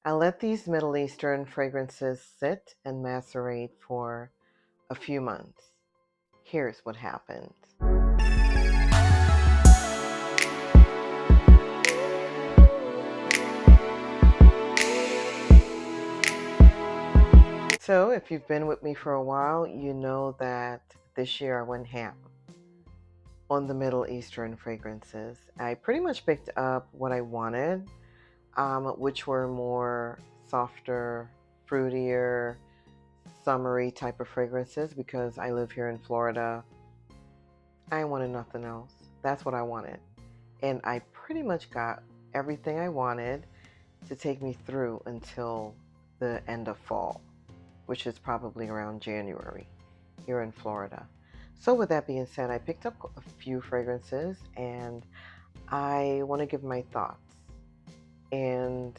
I let these Middle Eastern fragrances sit and macerate for a few months. Here's what happened. So, if you've been with me for a while, you know that this year I went ham on the Middle Eastern fragrances. I pretty much picked up what I wanted, which were more softer, fruitier, summery type of fragrances because I live here in Florida. I wanted nothing else. That's what I wanted. And I pretty much got everything I wanted to take me through until the end of fall, which is probably around January here in Florida. So with that being said, I picked up a few fragrances and I want to give my thoughts and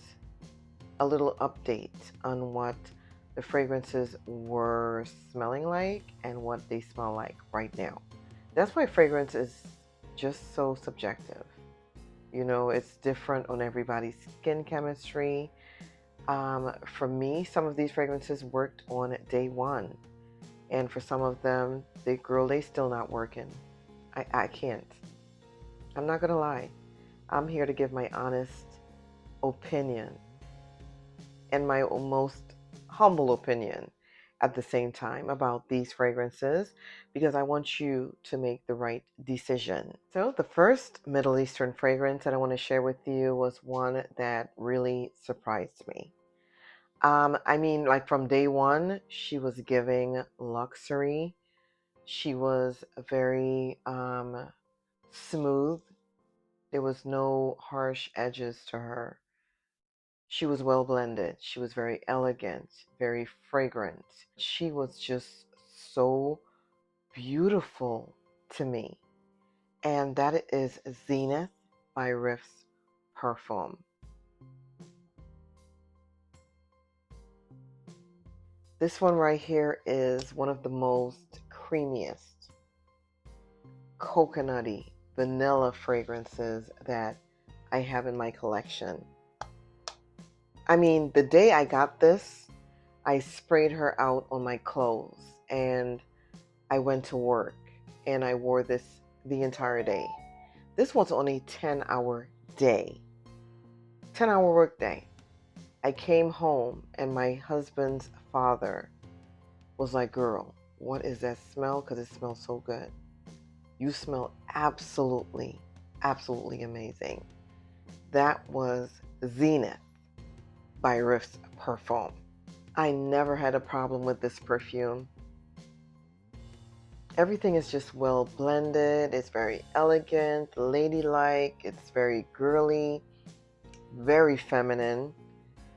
a little update on what the fragrances were smelling like and what they smell like right now. That's why fragrance is just so subjective. You know, it's different on everybody's skin chemistry. For me, some of these fragrances worked on day one. And for some of them, they still not working. I can't. I'm not going to lie. I'm here to give my honest opinion and my most humble opinion at the same time about these fragrances because I want you to make the right decision. So the first Middle Eastern fragrance that I want to share with you was one that really surprised me. Like from day one, she was giving luxury. She was very smooth. There was no harsh edges to her. She was well blended. She was very elegant, very fragrant. She was just so beautiful to me. And that is Zenith by Riffs Perfume. This one right here is one of the most creamiest, coconutty, vanilla fragrances that I have in my collection. I mean, the day I got this, I sprayed her out on my clothes and I went to work and I wore this the entire day. This was on a 10-hour day, 10-hour work day. I came home and my husband's father was like, "Girl, what is that smell? Because it smells so good. You smell absolutely, absolutely amazing." That was Zenith by Riffs Perfume. I never had a problem with this perfume. Everything is just well blended. It's very elegant, ladylike. It's very girly, very feminine.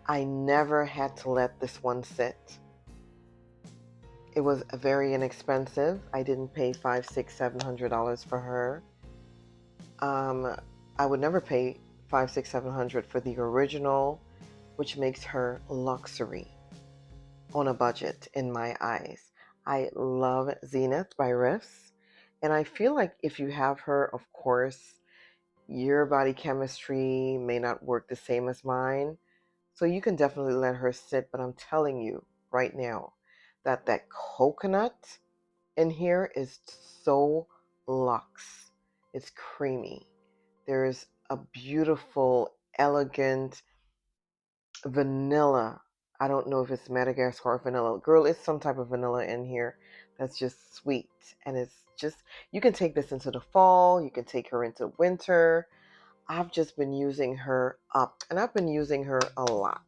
I never had to let this one sit. It was very inexpensive. I didn't pay $500, $600, $700 for her. I would never pay $500, $600, $700 for the original, which makes her luxury on a budget in my eyes. I love Zenith by Riffs, and I feel like if you have her, of course, your body chemistry may not work the same as mine, so you can definitely let her sit, but I'm telling you right now that coconut in here is so luxe. It's creamy. There's a beautiful, elegant vanilla. I don't know if it's Madagascar or vanilla. Girl, it's some type of vanilla in here that's just sweet. And it's just, you can take this into the fall. You can take her into winter. I've just been using her up. And I've been using her a lot.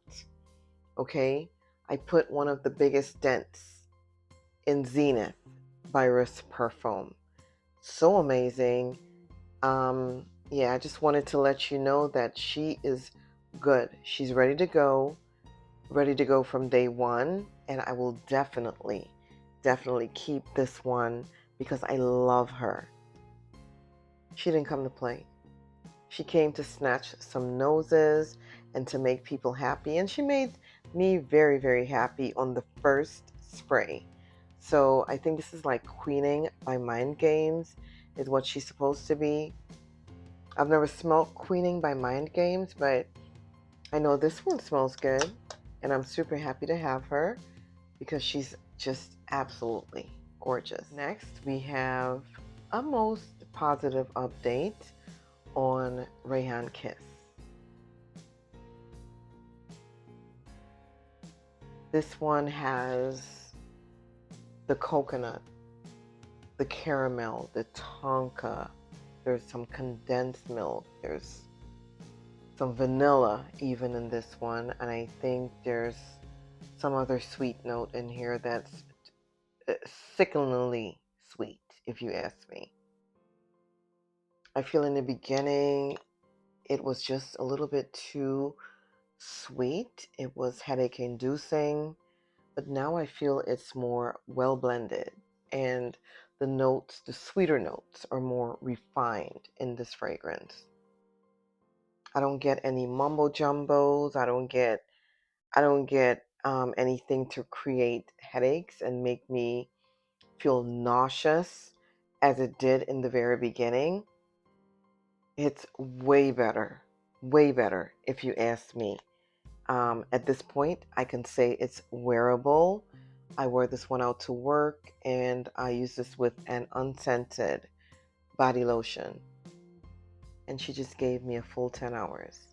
Okay? I put one of the biggest dents in Zenith by Riffs Perfume. So amazing. Yeah, I just wanted to let you know that she is good. She's ready to go from day one. And I will definitely keep this one because I love her. She didn't come to play. She came to snatch some noses and to make people happy. And she made me very, very happy on the first spray. So I think this is like queening by mind games is what she's supposed to be. I've never smelled queening by mind games, but I know this one smells good, and I'm super happy to have her because she's just absolutely gorgeous. Next, we have a most positive update on Rayhaan Kiss. This one has the coconut, the caramel, the tonka. There's some condensed milk. There's some vanilla even in this one. And I think there's some other sweet note in here that's sickeningly sweet, if you ask me. I feel in the beginning it was just a little bit too sweet. It was headache inducing, but now I feel it's more well blended and the notes, the sweeter notes, are more refined in this fragrance. I don't get any mumbo jumbos. I don't get anything to create headaches and make me feel nauseous as it did in the very beginning. It's way better if you ask me. At this point, I can say it's wearable. I wear this one out to work, and I use this with an unscented body lotion. And she just gave me a full 10 hours.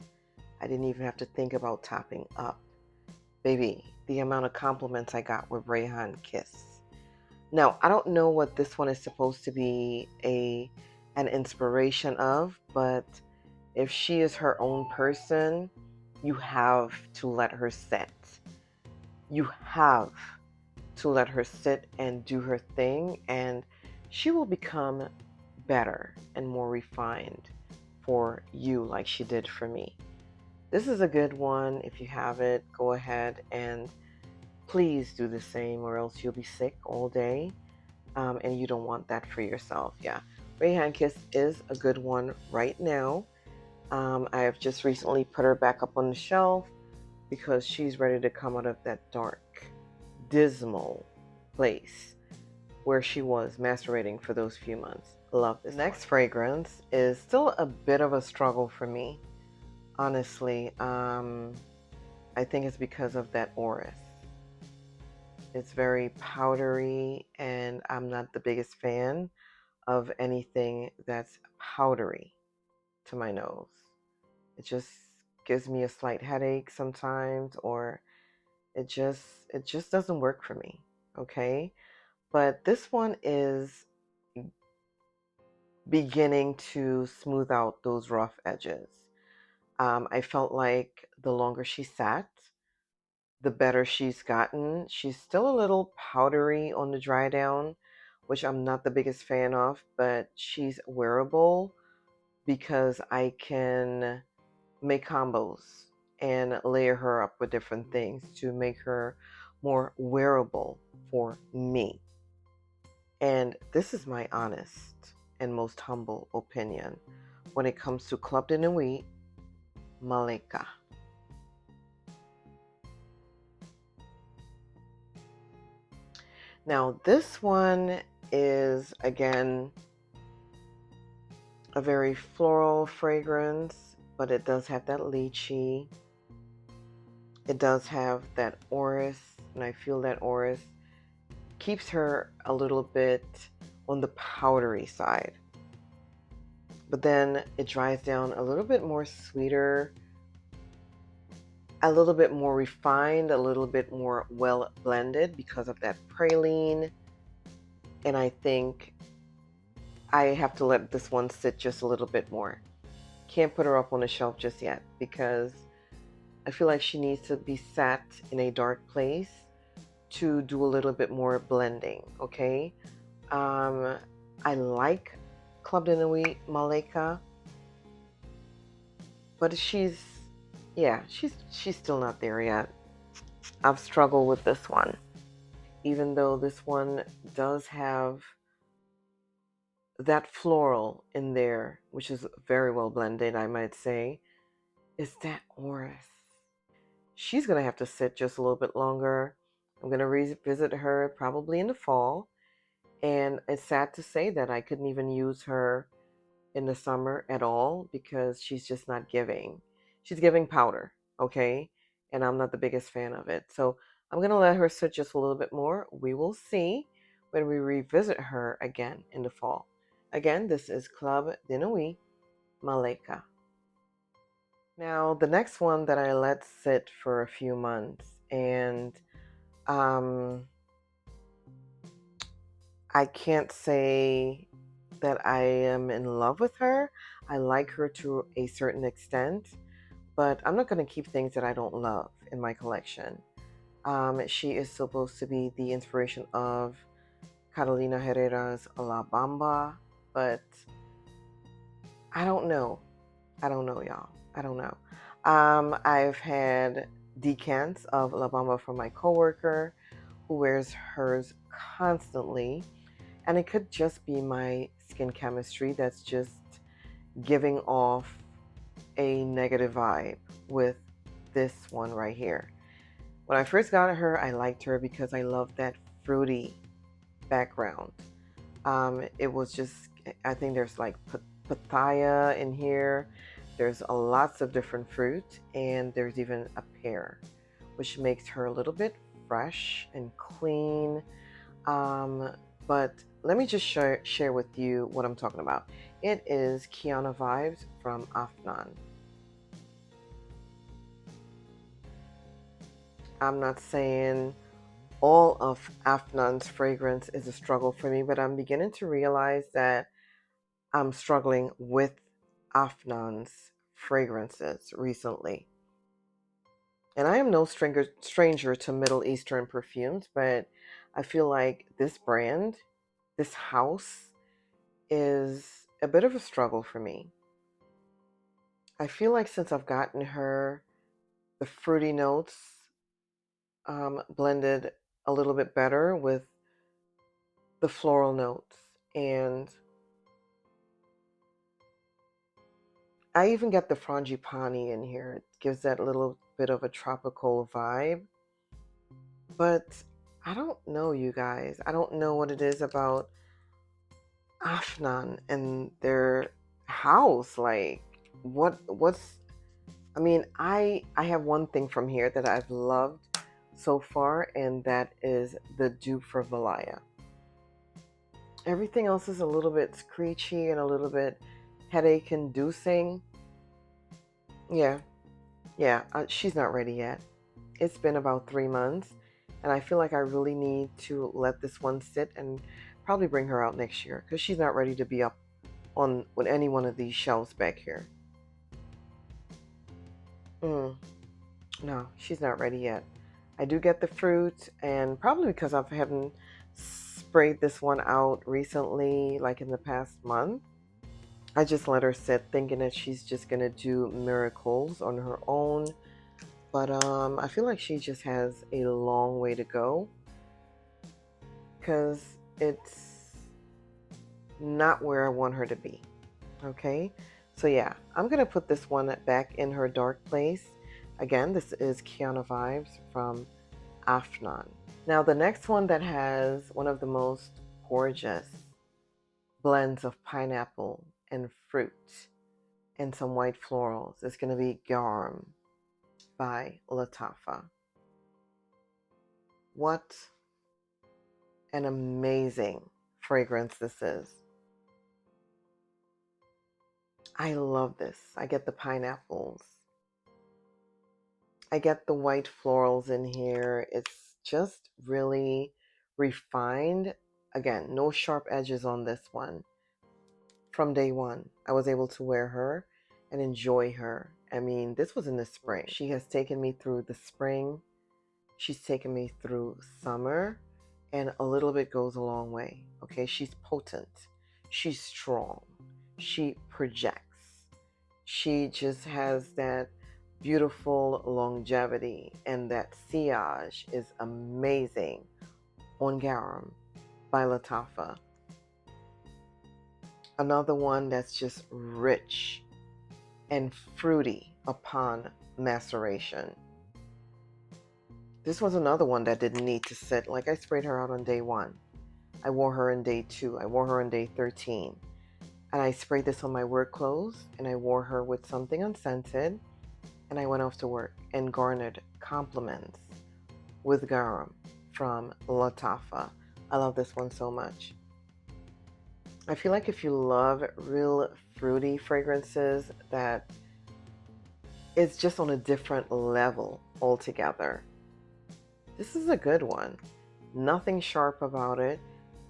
I didn't even have to think about topping up. Baby, the amount of compliments I got with Rayhaan Kiss. Now, I don't know what this one is supposed to be an inspiration of, but if she is her own person, you have to let her sit. You have to let her sit and do her thing, and she will become better and more refined for you like she did for me. This is a good one. If you have it, go ahead and please do the same, or else you'll be sick all day, and you don't want that for yourself. Yeah, Rayhaan Kiss is a good one right now. I have just recently put her back up on the shelf because she's ready to come out of that dark, dismal place where she was macerating for those few months. Love this. Next fragrance is still a bit of a struggle for me, honestly. I think it's because of that Oris. It's very powdery, and I'm not the biggest fan of anything that's powdery to my nose. It just gives me a slight headache sometimes, or it just doesn't work for me. Okay? But this one is beginning to smooth out those rough edges. I felt like the longer she sat, the better she's gotten. She's still a little powdery on the dry down, which I'm not the biggest fan of, but she's wearable because I can make combos and layer her up with different things to make her more wearable for me. And this is my honest and most humble opinion when it comes to Club de Nuit, Maleka. Now, this one is, again, a very floral fragrance, but it does have that lychee. It does have that orris, and I feel that orris keeps her a little bit on the powdery side. But then it dries down a little bit more sweeter, a little bit more refined, a little bit more well blended because of that praline. And I think I have to let this one sit just a little bit more. Can't put her up on the shelf just yet because I feel like she needs to be sat in a dark place to do a little bit more blending, okay? I like Club de Nuit Maleka, but she's still not there yet. I've struggled with this one, even though this one does have that floral in there, which is very well blended, I might say. Is that Oris? She's gonna have to sit just a little bit longer. I'm gonna revisit her probably in the fall, and it's sad to say that I couldn't even use her in the summer at all because she's just not giving. She's giving powder. okay? And I'm not the biggest fan of it. So I'm going to let her sit just a little bit more. We will see when we revisit her again in the fall. Again, this is Club de Nuit, Maleka. Now, the next one that I let sit for a few months, and um, I can't say that I am in love with her. I like her to a certain extent, but I'm not going to keep things that I don't love in my collection. She is supposed to be the inspiration of Carolina Herrera's La Bamba, but I don't know. I don't know, y'all. I don't know. I've had decants of La Bamba from my coworker who wears hers constantly, and it could just be my skin chemistry that's just giving off a negative vibe with this one right here. When I first got her, I liked her because I loved that fruity background. It was just, I think there's like papaya in here. There's lots of different fruit, and there's even a pear, which makes her a little bit fresh and clean. But let me just share with you what I'm talking about. It is Kiaana Vibes from Afnan. I'm not saying all of Afnan's fragrance is a struggle for me, but I'm beginning to realize that I'm struggling with Afnan's fragrances recently. And I am no stranger to Middle Eastern perfumes, but I feel like this brand, this house, is a bit of a struggle for me. I feel like since I've gotten her, the fruity notes blended a little bit better with the floral notes. And I even get the frangipani in here. It gives that little bit of a tropical vibe. But I don't know, you guys. I don't know what it is about Afnan and their house. Like, what's I mean, I have one thing from here that I've loved so far, and that is the dupe for Valaya. Everything else is a little bit screechy and a little bit headache inducing. Yeah, yeah, she's not ready yet. It's been about 3 months, and I feel like I really need to let this one sit and probably bring her out next year because she's not ready to be up on with any one of these shelves back here. No, she's not ready yet. I do get the fruit, and probably because I haven't sprayed this one out recently, like in the past month, I just let her sit thinking that she's just gonna do miracles on her own. But I feel like she just has a long way to go because it's not where I want her to be. Okay, so yeah, I'm gonna put this one back in her dark place. Again, this is Kiaana Vibes from Afnan. Now, the next one that has one of the most gorgeous blends of pineapple and fruit and some white florals is going to be Gharam by Lattafa. What an amazing fragrance this is. I love this. I get the pineapples. I get the white florals in here. It's just really refined. Again, no sharp edges on this one. From day one, I was able to wear her and enjoy her. I mean, this was in the spring. She has taken me through the spring. She's taken me through summer, and a little bit goes a long way. Okay, she's potent. She's strong. She projects. She just has that beautiful longevity, and that sillage is amazing on Gharam by Lattafa. Another one that's just rich and fruity upon maceration. This was another one that didn't need to sit. Like, I sprayed her out on day 1. I wore her on day 2. I wore her on day 13. And I sprayed this on my work clothes, and I wore her with something unscented. and I went off to work and garnered compliments with Gharam from Lattafa. I love this one so much. I feel like if you love real fruity fragrances, that it's just on a different level altogether. This is a good one. Nothing sharp about it.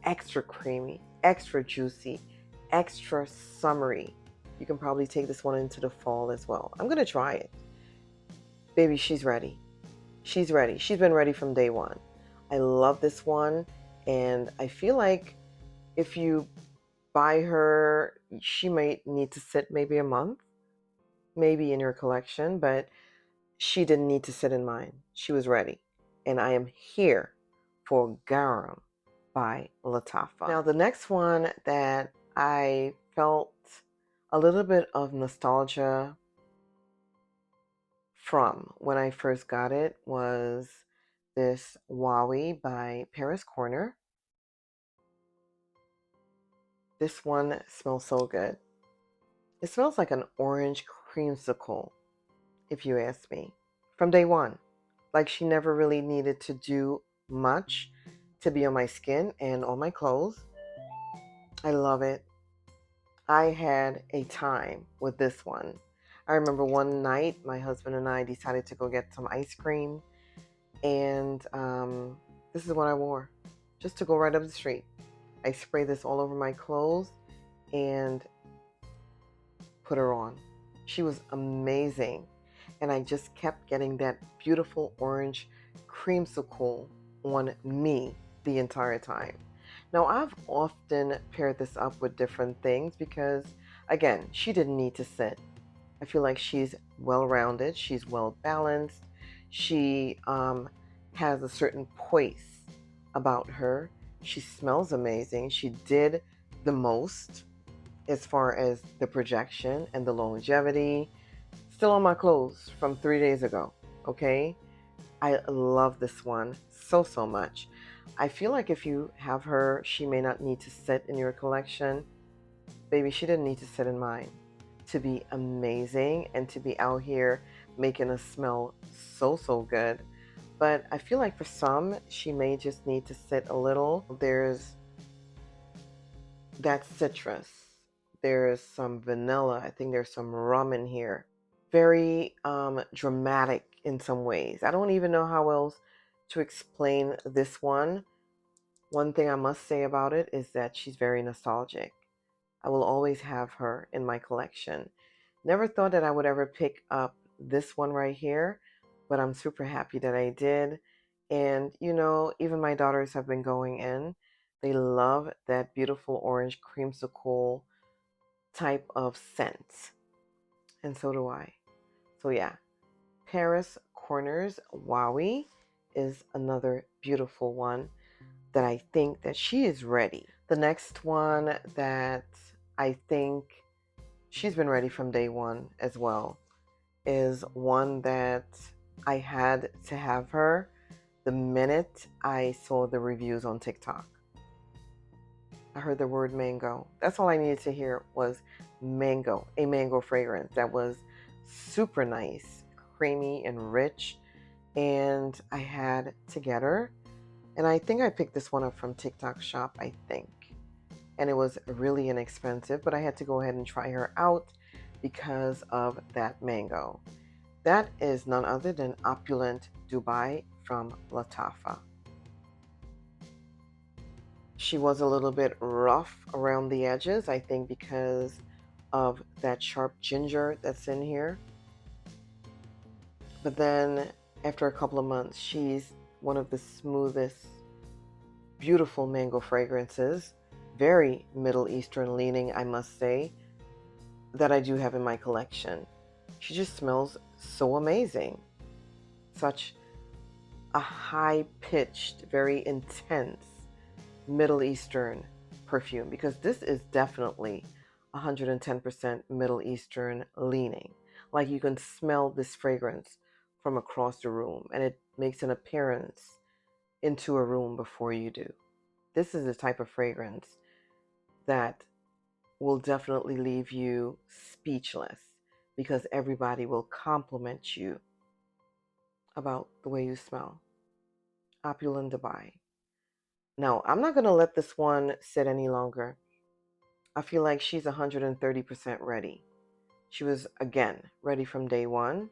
Extra creamy, extra juicy, extra summery. You can probably take this one into the fall as well. I'm going to try it. Baby, she's ready. She's ready. She's been ready from day one. I love this one. And I feel like if you buy her, she might need to sit maybe a month, maybe in your collection, but she didn't need to sit in mine. She was ready. And I am here for Gharam by Lattafa. Now, the next one that I felt a little bit of nostalgia from when I first got it was this Wowie by Paris Corner. This one smells so good. It smells like an orange creamsicle, if you ask me, from day one. Like she never really needed to do much to be on my skin and on my clothes. I love it. I had a time with this one. I remember one night my husband and I decided to go get some ice cream, and this is what I wore just to go right up the street. I sprayed this all over my clothes and put her on. She was amazing, and I just kept getting that beautiful orange creamsicle on me the entire time. Now, I've often paired this up with different things because, again, she didn't need to sit. I feel like she's well-rounded, she's well-balanced, she has a certain poise about her. She smells amazing. She did the most as far as the projection and the longevity. Still on my clothes from 3 days ago, okay? I love this one so, so much. I feel like if you have her, she may not need to sit in your collection. Baby, she didn't need to sit in mine to be amazing and to be out here making us smell so, so good. But I feel like for some, she may just need to sit a little. There's that citrus. There's some vanilla. I think there's some rum in here. Very dramatic in some ways. I don't even know how else to explain this one. One thing I must say about it is that she's very nostalgic. I will always have her in my collection. Never thought that I would ever pick up this one right here, but I'm super happy that I did. And you know, even my daughters have been going in. They love that beautiful orange creamsicle type of scent. And so do I. So yeah, Paris Corners Wowie is another beautiful one that I think that she is ready. The next one that I think she's been ready from day one as well is one that I had to have her the minute I saw the reviews on TikTok. I heard the word mango. That's all I needed to hear was mango, a mango fragrance that was super nice, creamy and rich. And I had to get her. And I think I picked this one up from TikTok Shop, I think. And it was really inexpensive, but I had to go ahead and try her out because of that mango. That is none other than Opulent Dubai from Lattafa. She was a little bit rough around the edges, I think because of that sharp ginger that's in here. But then after a couple of months, she's one of the smoothest, beautiful mango fragrances, very Middle Eastern leaning, I must say, that I do have in my collection. She just smells so amazing. Such a high-pitched, very intense Middle Eastern perfume, because this is definitely 110% Middle Eastern leaning. Like you can smell this fragrance from across the room, and it makes an appearance into a room before you do. This is the type of fragrance that will definitely leave you speechless. because everybody will compliment you about the way you smell. Opulent Dubai. Now, I'm not going to let this one sit any longer. I feel like she's 130% ready. She was, again, ready from day one.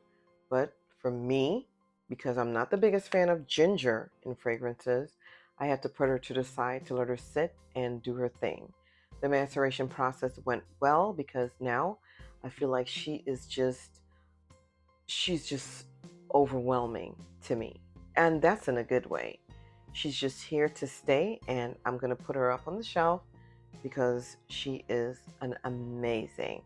But for me, because I'm not the biggest fan of ginger in fragrances, I had to put her to the side to let her sit and do her thing. The maceration process went well because now I feel like she's just overwhelming to me. And that's in a good way. She's just here to stay, and I'm going to put her up on the shelf because she is an amazing,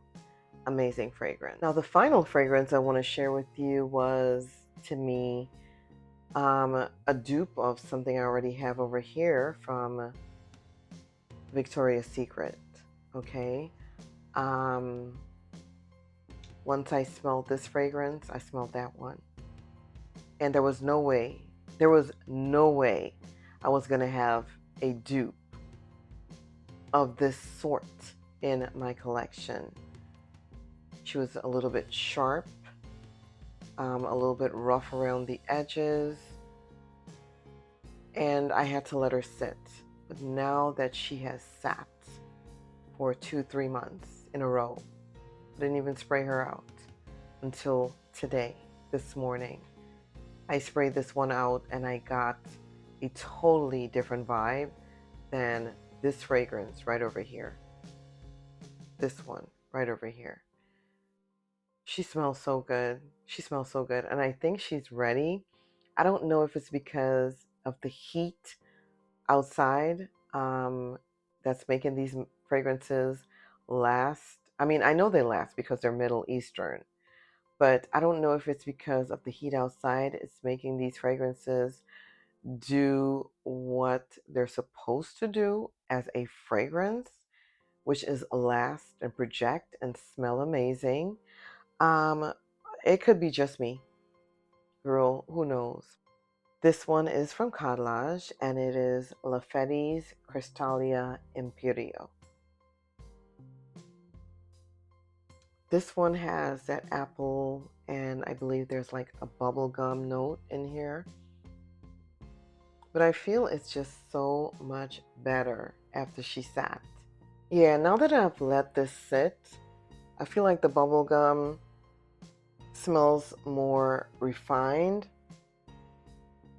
amazing fragrance. Now, the final fragrance I want to share with you was, to me, a dupe of something I already have over here from Victoria's Secret. Okay. Once I smelled this fragrance, I smelled that one. And there was no way I was going to have a dupe of this sort in my collection. She was a little bit sharp, a little bit rough around the edges, and I had to let her sit. But now that she has sat for 2-3 months in a row, I didn't even spray her out until today, this morning. I sprayed this one out and I got a totally different vibe than this fragrance right over here. This one right over here. She smells so good. She smells so good. And I think she's ready. I don't know if it's because of the heat outside that's making these fragrances last. I mean, I know they last because they're Middle Eastern. But I don't know if it's because of the heat outside. It's making these fragrances do what they're supposed to do as a fragrance, which is last and project and smell amazing. Um, it could be just me, girl. Who knows? This one is from Carrelage, and it is Lafetti's Cristallia Imperio. This one has that apple, and I believe there's like a bubblegum note in here. But I feel it's just so much better after she sat. Yeah, now that I've let this sit, I feel like the bubblegum smells more refined.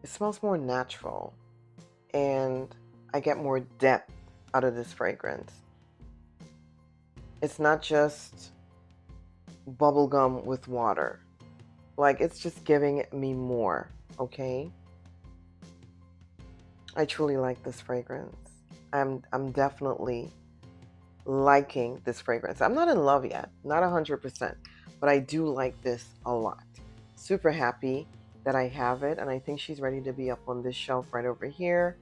It smells more natural, and I get more depth out of this fragrance. It's not just bubblegum with water. Like, it's just giving me more, okay? I truly like this fragrance. I'm definitely liking this fragrance. I'm not in love yet, not 100%, but I do like this a lot. Super happy that I have it, and I think she's ready to be up on this shelf right over here.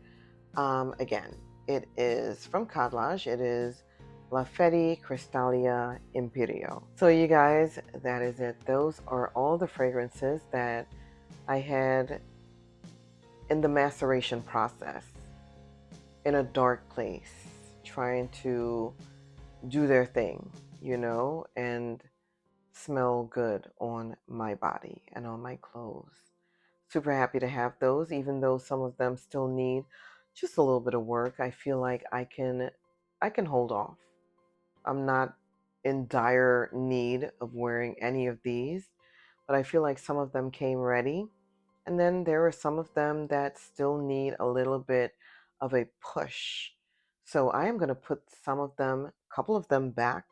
Again, it is from Carrelage. It is Lafetti Cristallia Imperio. So you guys, that is it. Those are all the fragrances that I had in the maceration process in a dark place, trying to do their thing, and smell good on my body and on my clothes. Super happy to have those, even though some of them still need just a little bit of work. I feel like I can hold off. I'm not in dire need of wearing any of these, but I feel like some of them came ready. And then there are some of them that still need a little bit of a push. So I am going to put a couple of them back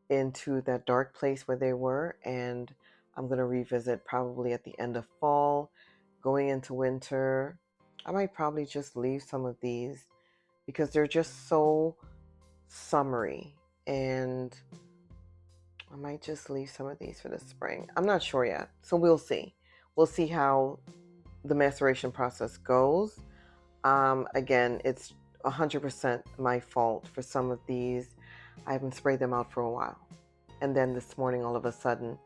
into that dark place where they were. And I'm going to revisit probably at the end of fall, going into winter. I might probably just leave some of these because they're just so summery. And I might just leave some of these for the spring. I'm not sure yet. So we'll see. We'll see how the maceration process goes. Again, it's 100% my fault for some of these. I haven't sprayed them out for a while. And then this morning, all of a sudden,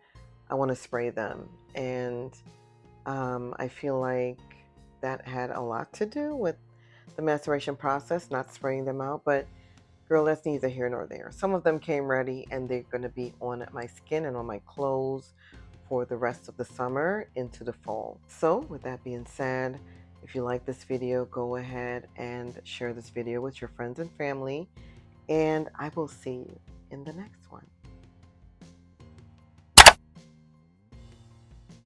I want to spray them. And I feel like that had a lot to do with the maceration process, not spraying them out. But Girl, that's neither here nor there. Some of them came ready and they're going to be on my skin and on my clothes for the rest of the summer into the fall. So with that being said, if you like this video, go ahead and share this video with your friends and family, and I will see you in the next one.